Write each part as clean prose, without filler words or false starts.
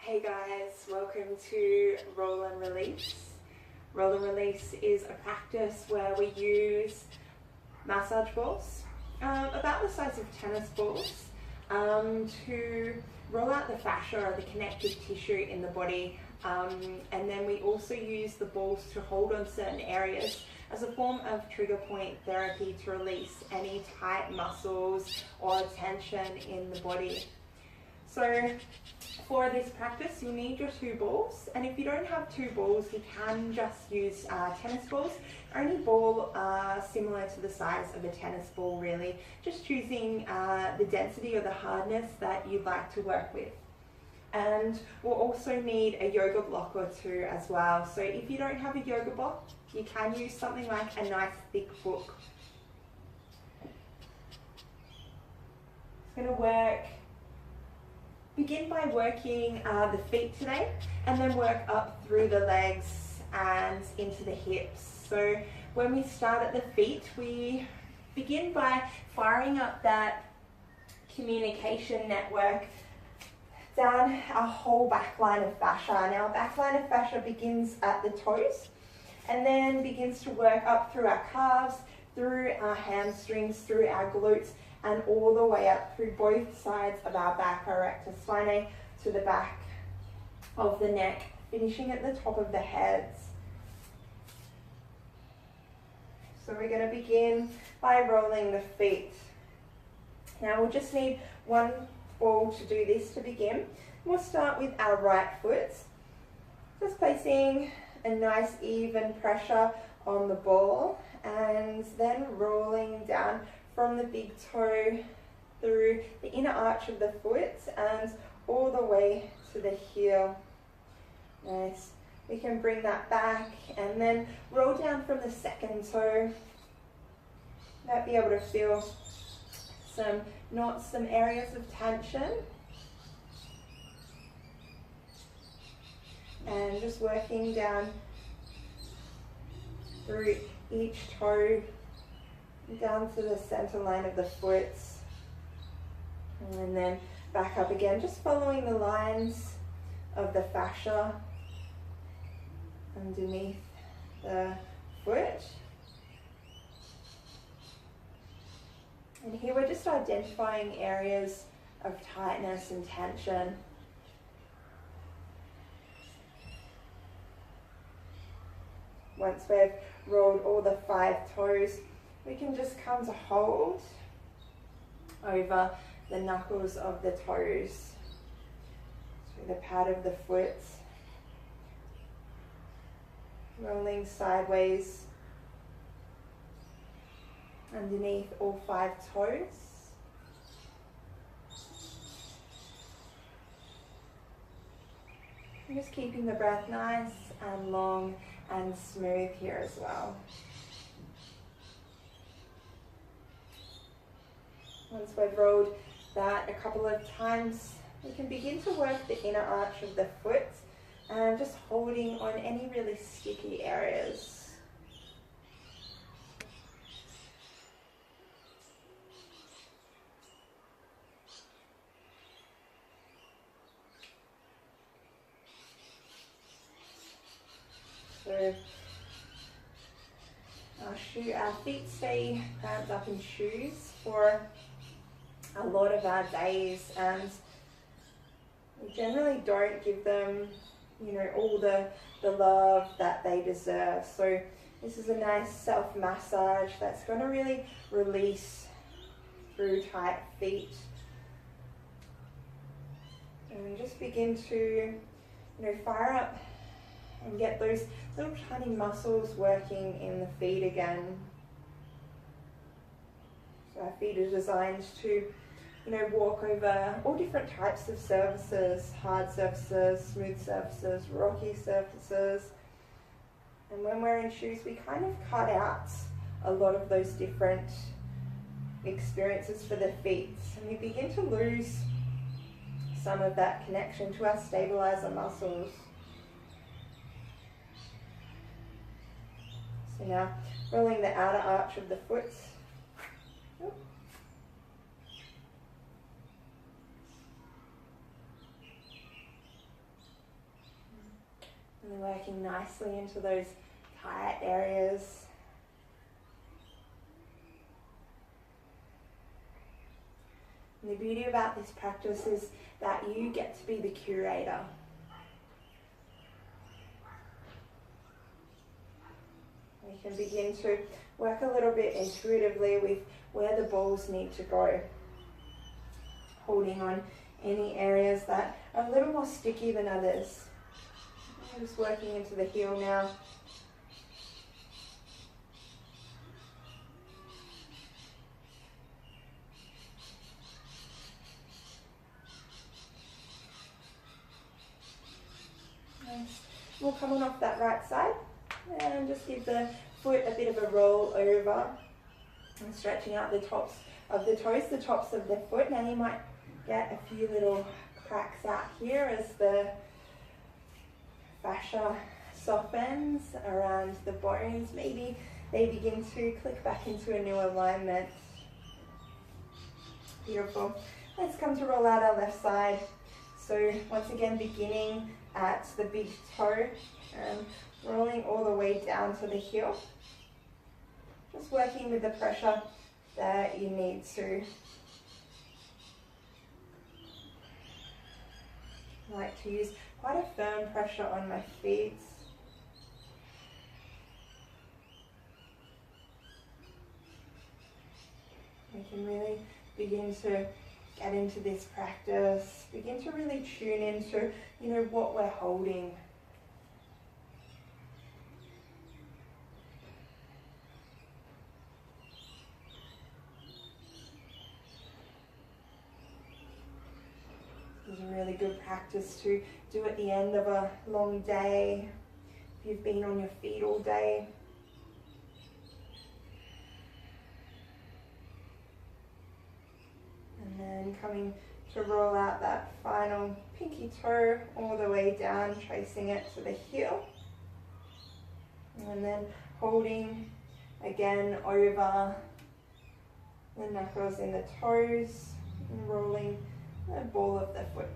Hey guys, welcome to Roll and Release. Roll and Release is a practice where we use massage balls, about the size of tennis balls, to roll out the fascia or the connective tissue in the body. And then we also use the balls to hold on certain areas as a form of trigger point therapy to release any tight muscles or tension in the body. So for this practice, you'll need your two balls, and if you don't have two balls, you can just use tennis balls, or any ball similar to the size of a tennis ball really, just choosing the density or the hardness that you'd like to work with. And we'll also need a yoga block or two as well. So if you don't have a yoga block, you can use something like a nice thick book. It's going to begin by working the feet today, and then work up through the legs and into the hips. So when we start at the feet, we begin by firing up that communication network down our whole back line of fascia. Now, our back line of fascia begins at the toes and then begins to work up through our calves, through our hamstrings, through our glutes, and all the way up through both sides of our back, our rectus spinae, to the back of the neck, finishing at the top of the heads. So we're going to begin by rolling the feet. Now we'll just need one ball to do this to begin. We'll start with our right foot, just placing a nice even pressure on the ball, and then rolling down from the big toe through the inner arch of the foot and all the way to the heel. Nice. We can bring that back and then roll down from the second toe. You might be able to feel some knots, some areas of tension. And just working down through each toe, down to the center line of the foot, and then back up again, just following the lines of the fascia underneath the foot. And here we're just identifying areas of tightness and tension. Once we've rolled all the 5 toes, we can just come to hold over the knuckles of the toes, through the pad of the foot, rolling sideways underneath all 5 toes. And just keeping the breath nice and long and smooth here as well. Once we've rolled that a couple of times, we can begin to work the inner arch of the foot and just holding on any really sticky areas. So our feet stay cramped up in shoes for a lot of our days, and we generally don't give them, all the love that they deserve. So this is a nice self-massage that's going to really release through tight feet. And we just begin to, fire up and get those little tiny muscles working in the feet again. So our feet are designed to, walk over all different types of surfaces, hard surfaces, smooth surfaces, rocky surfaces. And when we're in shoes, we kind of cut out a lot of those different experiences for the feet. And we begin to lose some of that connection to our stabilizer muscles. So now, rolling the outer arch of the foot. Really working nicely into those tight areas. And the beauty about this practice is that you get to be the curator. You can begin to work a little bit intuitively with where the balls need to go. Holding on any areas that are a little more sticky than others. I'm just working into the heel now. Nice. We'll come on off that right side and just give the foot a bit of a roll over and stretching out the tops of the toes, the tops of the foot. Now you might get a few little cracks out here as the fascia softens around the bones. Maybe they begin to click back into a new alignment. Beautiful. Let's come to roll out our left side. So once again, beginning at the big toe and rolling all the way down to the heel. Just working with the pressure that you need to. I like to use quite a firm pressure on my feet. We can really begin to get into this practice, begin to really tune into, what we're holding. This is a really good practice to do at the end of a long day, if you've been on your feet all day. And then coming to roll out that final pinky toe all the way down, tracing it to the heel. And then holding again over the knuckles in the toes and rolling the ball of the foot.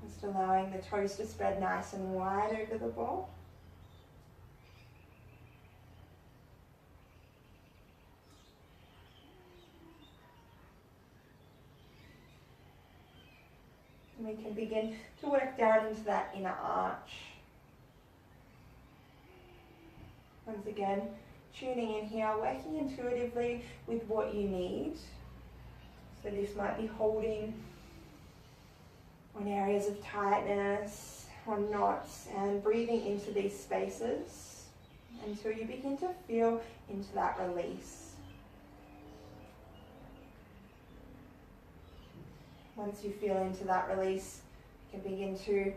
Just allowing the toes to spread nice and wide over the ball. And we can begin to work down into that inner arch. Once again, tuning in here, working intuitively with what you need. So this might be holding on areas of tightness or knots and breathing into these spaces until you begin to feel into that release. Once you feel into that release, you can begin to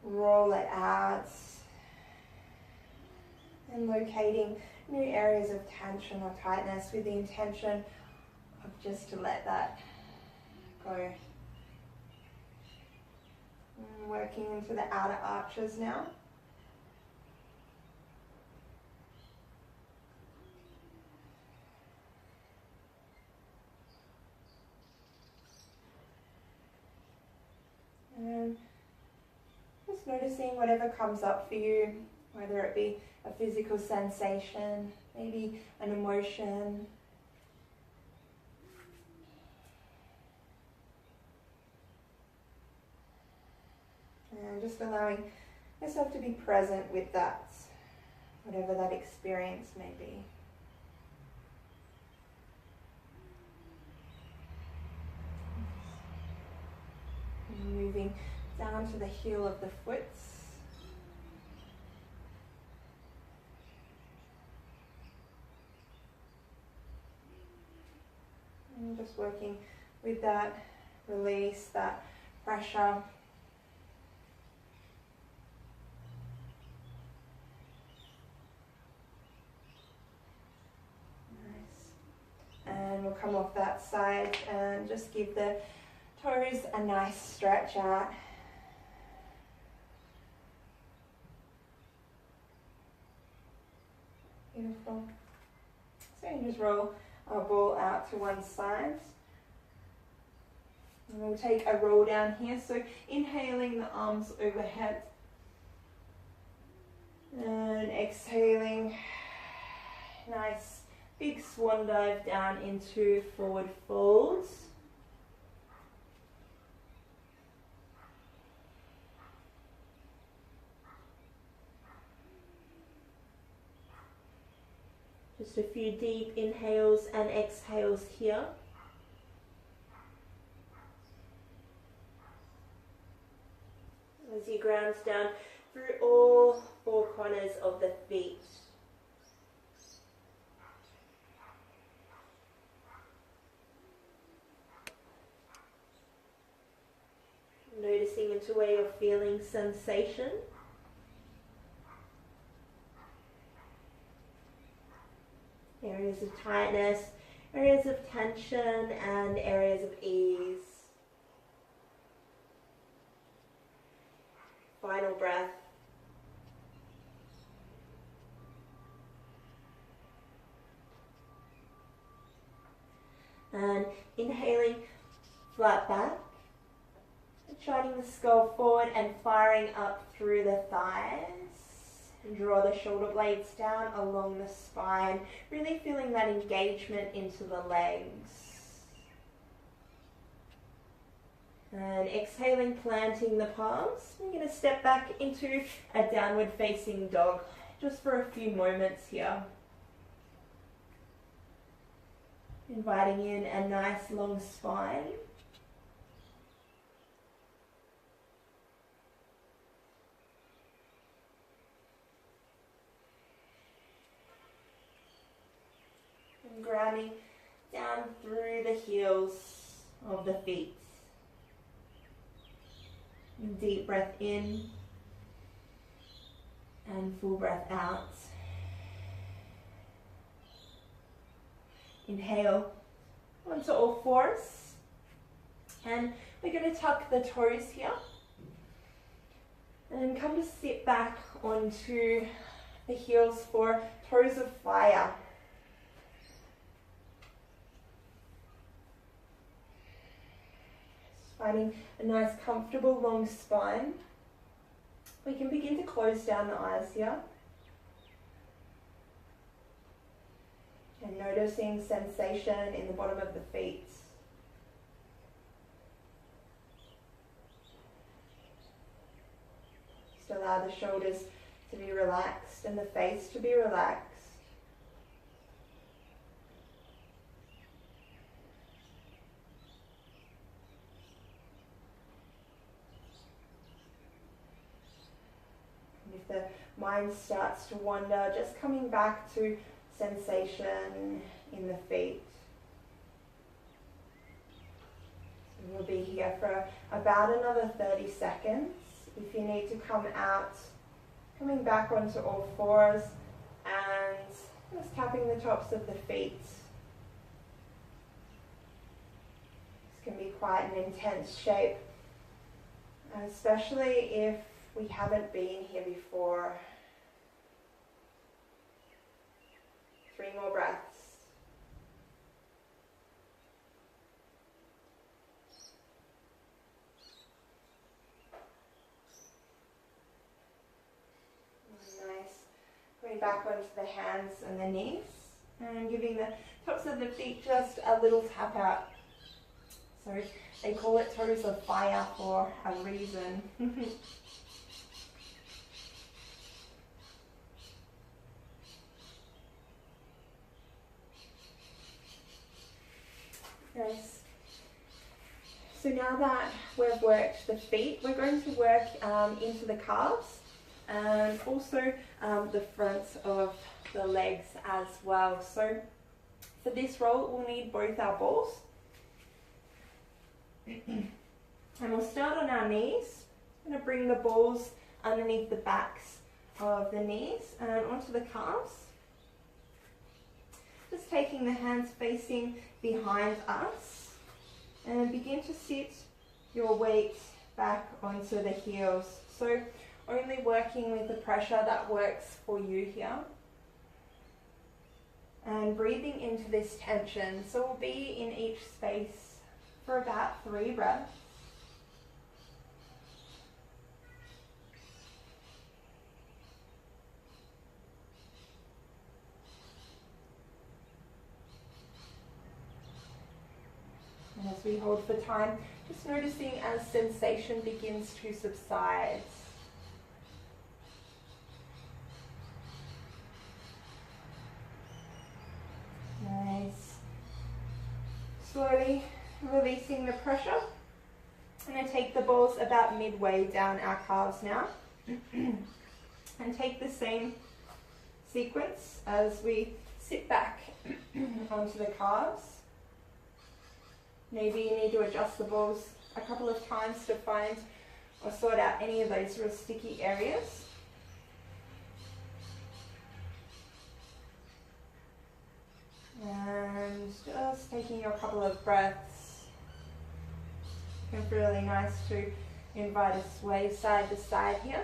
roll it out and locating new areas of tension or tightness with the intention of just to let that go. And working into the outer arches now. And just noticing whatever comes up for you, whether it be a physical sensation, maybe an emotion. And just allowing yourself to be present with that, whatever that experience may be. And moving down to the heel of the foot. And just working with that release, that pressure. Nice. And we'll come off that side and just give the toes a nice stretch out. Beautiful. So you just roll our ball out to one side. And we'll take a roll down here. So inhaling the arms overhead. And exhaling. Nice big swan dive down into forward folds. Just a few deep inhales and exhales here. As you ground down through all four corners of the feet. Noticing into where you're feeling sensation. Areas of tightness, areas of tension, and areas of ease. Final breath. And inhaling, flat back. Shining the skull forward and firing up through the thighs. Draw the shoulder blades down along the spine, really feeling that engagement into the legs. And exhaling, planting the palms. We're going to step back into a downward facing dog, just for a few moments here. Inviting in a nice long spine. Grounding down through the heels of the feet. Deep breath in and full breath out. Inhale onto all fours, and we're going to tuck the toes here and come to sit back onto the heels for toes of fire. Finding a nice comfortable long spine. We can begin to close down the eyes here. And noticing sensation in the bottom of the feet. Just allow the shoulders to be relaxed and the face to be relaxed. If the mind starts to wander, just coming back to sensation in the feet. So we'll be here for about another 30 seconds. If you need to come out, coming back onto all fours and just tapping the tops of the feet. This can be quite an intense shape, especially if we haven't been here before. 3 more breaths. Nice. Going back onto the hands and the knees and giving the tops of the feet just a little tap out. So they call it toes of fire for a reason. Nice. So now that we've worked the feet, we're going to work into the calves and also the fronts of the legs as well. So for this roll, we'll need both our balls. And we'll start on our knees. I'm going to bring the balls underneath the backs of the knees and onto the calves. Just taking the hands facing behind us and begin to sit your weight back onto the heels. So only working with the pressure that works for you here. And breathing into this tension. So we'll be in each space for about 3 breaths. And as we hold for time, just noticing as sensation begins to subside. Nice. Slowly releasing the pressure. I'm going to take the balls about midway down our calves now. And take the same sequence as we sit back onto the calves. Maybe you need to adjust the balls a couple of times to find or sort out any of those real sticky areas. And just taking a couple of breaths. It can feel really nice to invite a sway side to side here.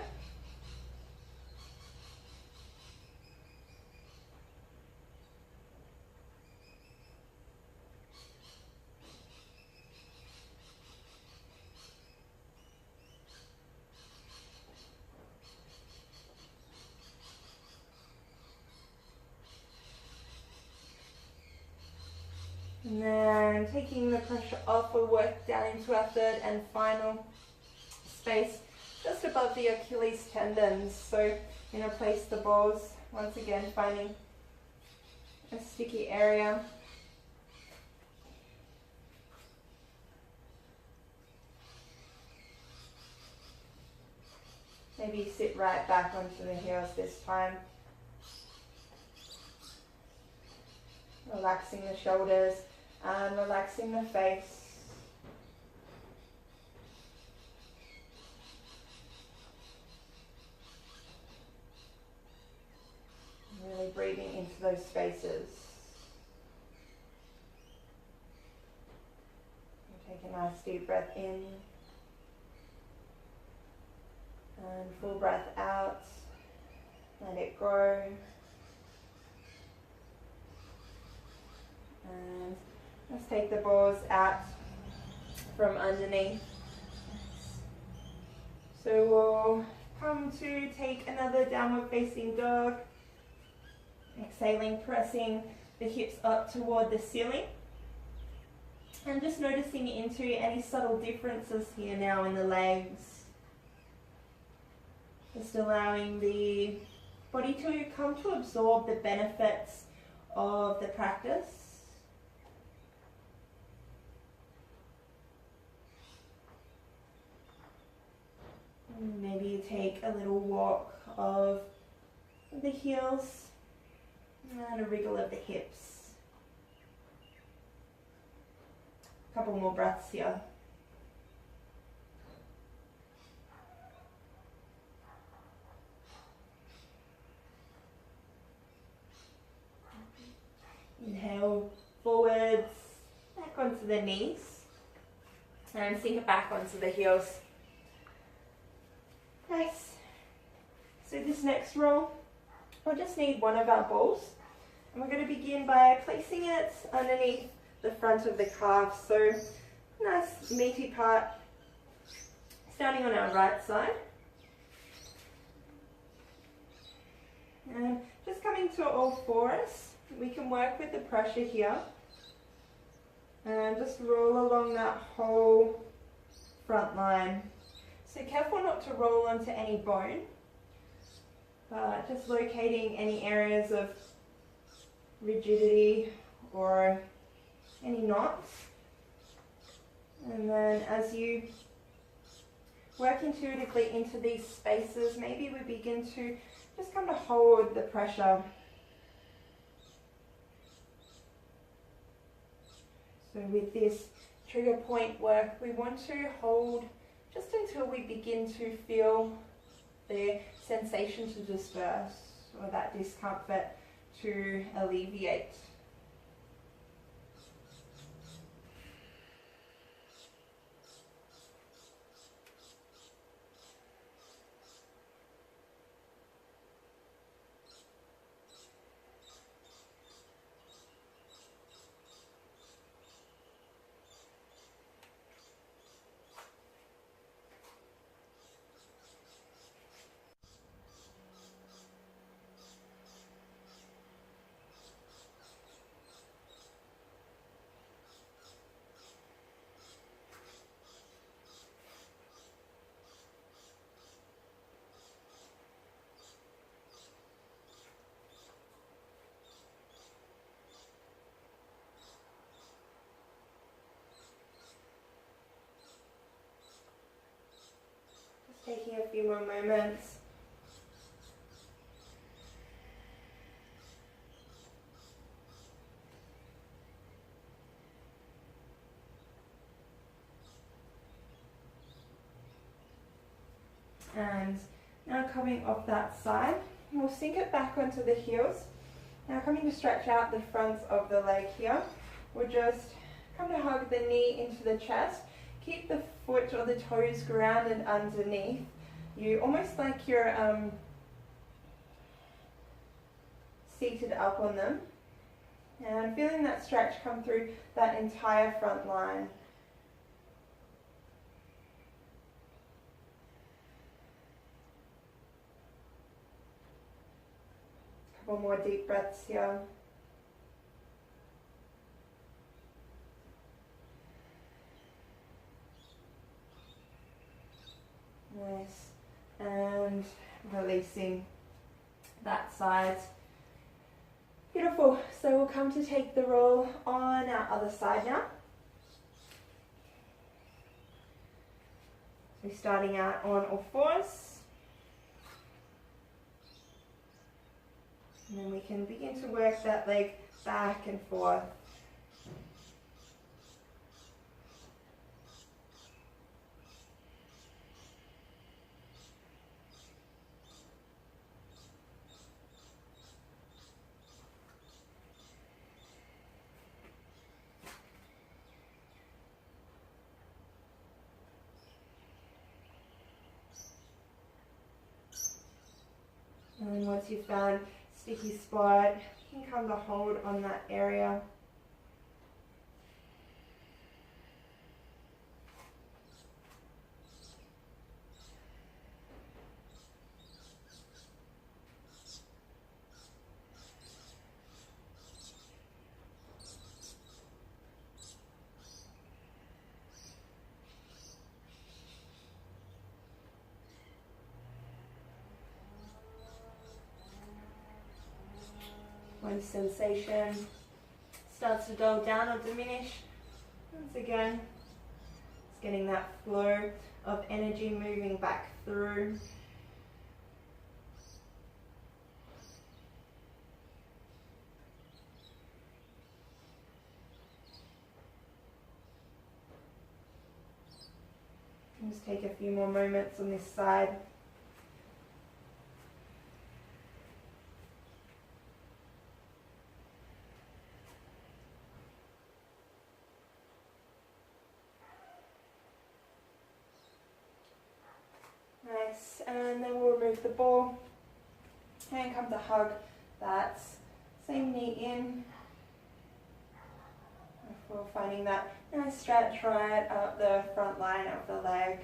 And then taking the pressure off, we'll work down into our third and final space, just above the Achilles tendons. So I'm going to place the balls, once again finding a sticky area. Maybe sit right back onto the heels this time. Relaxing the shoulders and relaxing the face. Really breathing into those spaces. Take a nice deep breath in and full breath out. Let it go. And let's take the balls out from underneath. So we'll come to take another downward facing dog. Exhaling, pressing the hips up toward the ceiling. And just noticing into any subtle differences here now in the legs. Just allowing the body to come to absorb the benefits of the practice. Maybe you take a little walk of the heels and a wriggle of the hips. A couple more breaths here. Inhale forwards, back onto the knees, and sink it back onto the heels. Nice. So this next roll, we'll just need one of our balls, and we're going to begin by placing it underneath the front of the calf. So nice meaty part, starting on our right side. And just coming to all fours, we can work with the pressure here and just roll along that whole front line. So careful not to roll onto any bone, but just locating any areas of rigidity or any knots. And then as you work intuitively into these spaces, maybe we begin to just kind of hold the pressure. So with this trigger point work, we want to hold just until we begin to feel the sensation to disperse or that discomfort to alleviate. Taking a few more moments. And now coming off that side, we'll sink it back onto the heels. Now coming to stretch out the front of the leg here, we'll just come to hug the knee into the chest. Keep the foot or the toes grounded underneath you, almost like you're seated up on them. And feeling that stretch come through that entire front line. Couple more deep breaths here. Nice. And releasing that side. Beautiful. So we'll come to take the roll on our other side now. So starting out on all fours. And then we can begin to work that leg back and forth. And once you've found sticky spot, you can come to hold on that area. When sensation starts to dull down or diminish, once again, it's getting that flow of energy moving back through. Just take a few more moments on this side. Nice, and then we'll remove the ball and come to hug that same knee in. We're finding that nice stretch right up the front line of the leg.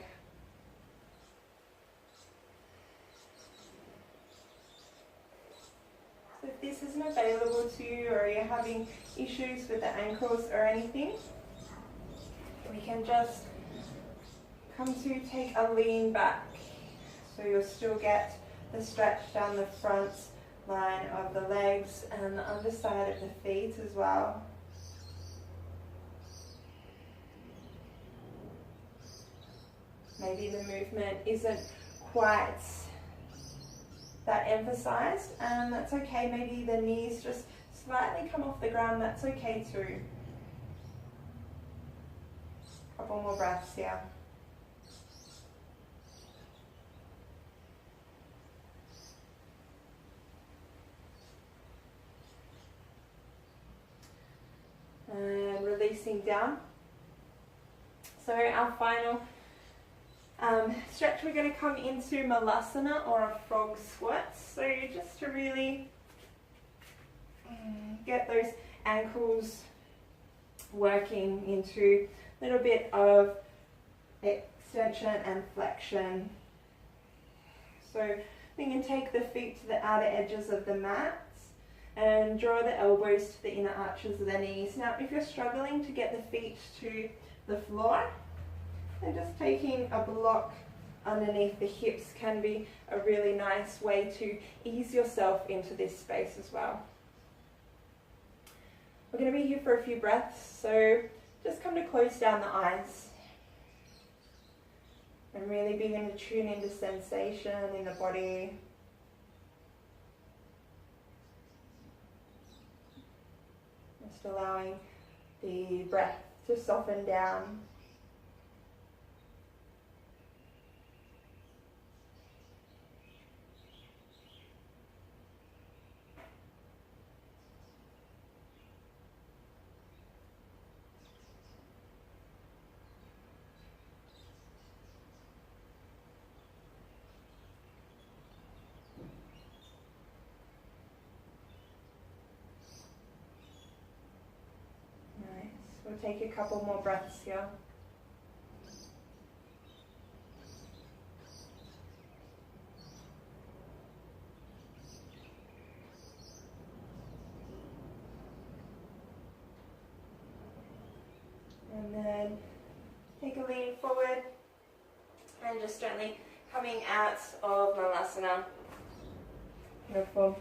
So if this isn't available to you or you're having issues with the ankles or anything, we can just come to take a lean back. So you'll still get the stretch down the front line of the legs and the underside of the feet as well. Maybe the movement isn't quite that emphasized, and that's okay. Maybe the knees just slightly come off the ground, that's okay too. Couple more breaths here. And releasing down. So our final stretch, we're going to come into Malasana or a frog squat. So just to really get those ankles working into a little bit of extension and flexion. So we can take the feet to the outer edges of the mat and draw the elbows to the inner arches of the knees. Now if you're struggling to get the feet to the floor, then just taking a block underneath the hips can be a really nice way to ease yourself into this space as well. We're going to be here for a few breaths, so just come to close down the eyes. And really begin to tune into sensation in the body. Just allowing the breath to soften down. We'll take a couple more breaths here. And then take a lean forward and just gently coming out of Malasana. Beautiful.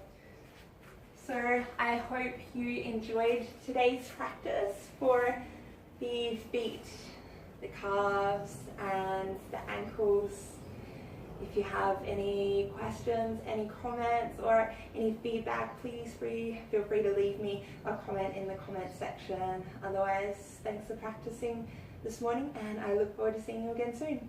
So I hope you enjoyed today's practice for the feet, the calves and the ankles. If you have any questions, any comments or any feedback, please feel free to leave me a comment in the comment section. Otherwise, thanks for practicing this morning and I look forward to seeing you again soon.